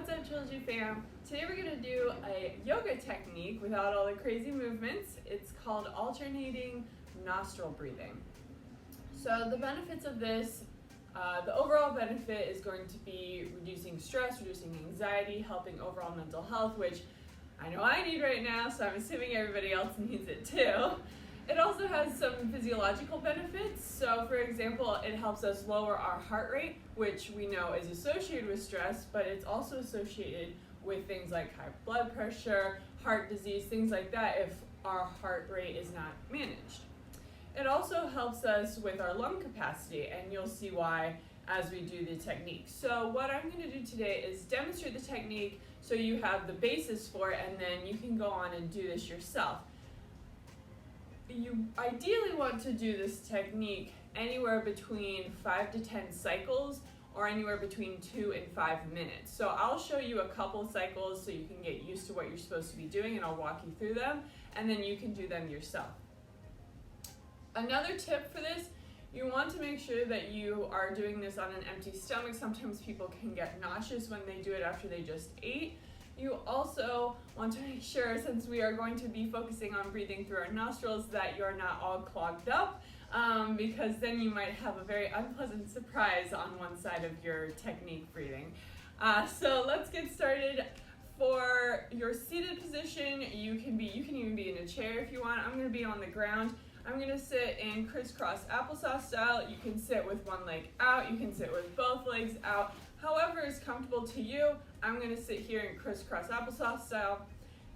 What's up, Trilogy fam? Today we're going to do a yoga technique without all the crazy movements. It's called alternating nostril breathing. So the benefits of this, the overall benefit is going to be reducing stress, reducing anxiety, helping overall mental health, which I know I need right now, so I'm assuming everybody else needs it too. It also has some physiological benefits. So for example, it helps us lower our heart rate, which we know is associated with stress, but it's also associated with things like high blood pressure, heart disease, things like that if our heart rate is not managed. It also helps us with our lung capacity, and you'll see why as we do the technique. So what I'm going to do today is demonstrate the technique so you have the basis for it, and then you can go on and do this yourself. You ideally want to do this technique anywhere between 5 to 10 cycles or anywhere between 2 and 5 minutes. So I'll show you a couple cycles so you can get used to what you're supposed to be doing, and I'll walk you through them, and then you can do them yourself. Another tip for this, you want to make sure that you are doing this on an empty stomach. Sometimes people can get nauseous when they do it after they just ate. You also want to make sure, since we are going to be focusing on breathing through our nostrils, that you're not all clogged up, because then you might have a very unpleasant surprise on one side of your technique breathing. So let's get started. For your seated position, you can even be in a chair if you want. I'm going to be on the ground. I'm going to sit in crisscross applesauce style. You can sit with one leg out. You can sit with both legs out. However is comfortable to you. I'm going to sit here in crisscross applesauce style.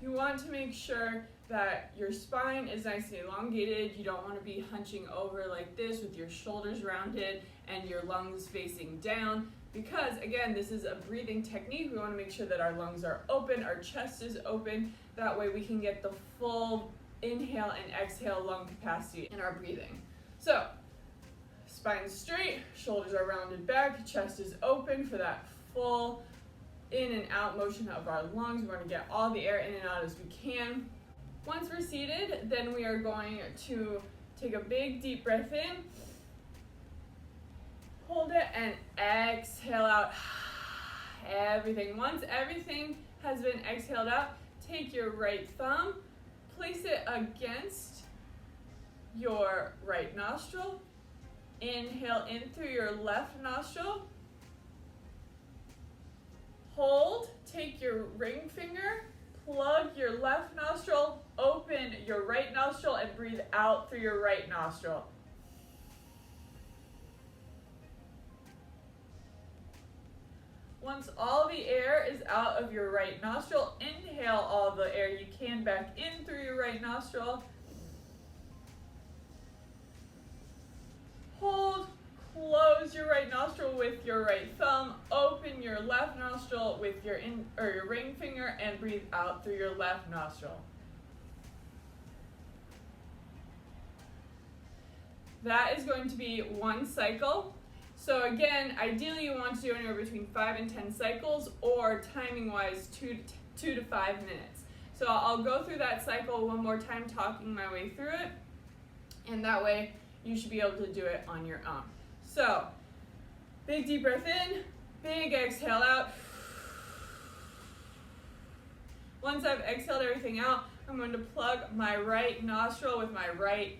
You want to make sure that your spine is nice and elongated. You don't want to be hunching over like this with your shoulders rounded and your lungs facing down, because again, this is a breathing technique. We want to make sure that our lungs are open, our chest is open. That way we can get the full inhale and exhale lung capacity in our breathing. So spine straight, shoulders are rounded back, chest is open for that full in and out motion of our lungs. We want to get all the air in and out as we can. Once we're seated, then we are going to take a big deep breath in, hold it, and exhale out everything. Once everything has been exhaled out, take your right thumb, place it against your right nostril. Inhale in through your left nostril. Hold, take your ring finger, plug your left nostril, open your right nostril, and breathe out through your right nostril. Once all the air is out of your right nostril, inhale all the air you can back in through your right nostril. Hold, close your right nostril with your right thumb, open your left nostril with your ring finger, and breathe out through your left nostril. That is going to be one cycle. So again, ideally you want to do anywhere between 5 and 10 cycles, or timing wise 2 to 5 minutes. So I'll go through that cycle one more time, talking my way through it, and that way you should be able to do it on your own. So big deep breath in, big exhale out. Once I've exhaled everything out, I'm going to plug my right nostril with my right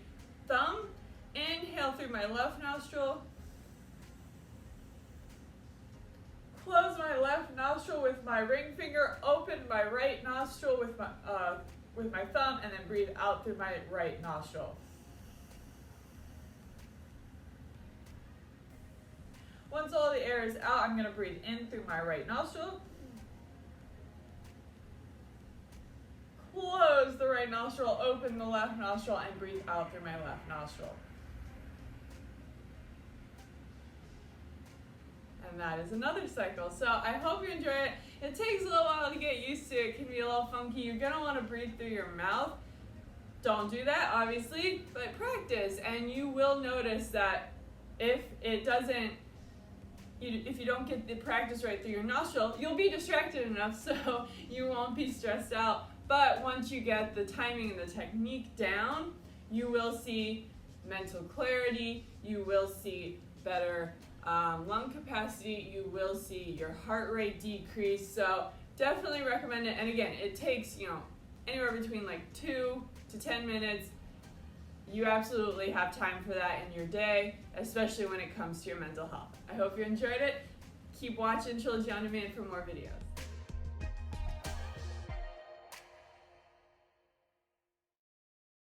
thumb, inhale through my left nostril, close my left nostril with my ring finger, open my right nostril with my thumb, and then breathe out through my right nostril. Once all the air is out, I'm going to breathe in through my right nostril, close the right nostril, open the left nostril, and breathe out through my left nostril. And that is another cycle. So I hope you enjoy it. It takes a little while to get used to. It can be a little funky. You're going to want to breathe through your mouth. Don't do that, obviously, but practice, and you will notice that if you don't get the practice right through your nostril, you'll be distracted enough so you won't be stressed out. But once you get the timing and the technique down, you will see mental clarity, you will see better lung capacity, you will see your heart rate decrease. So definitely recommend it. And again, it takes, anywhere between like 2 to 10 minutes. You absolutely have time for that in your day, especially when it comes to your mental health. I hope you enjoyed it. Keep watching Trilogy On Demand for more videos.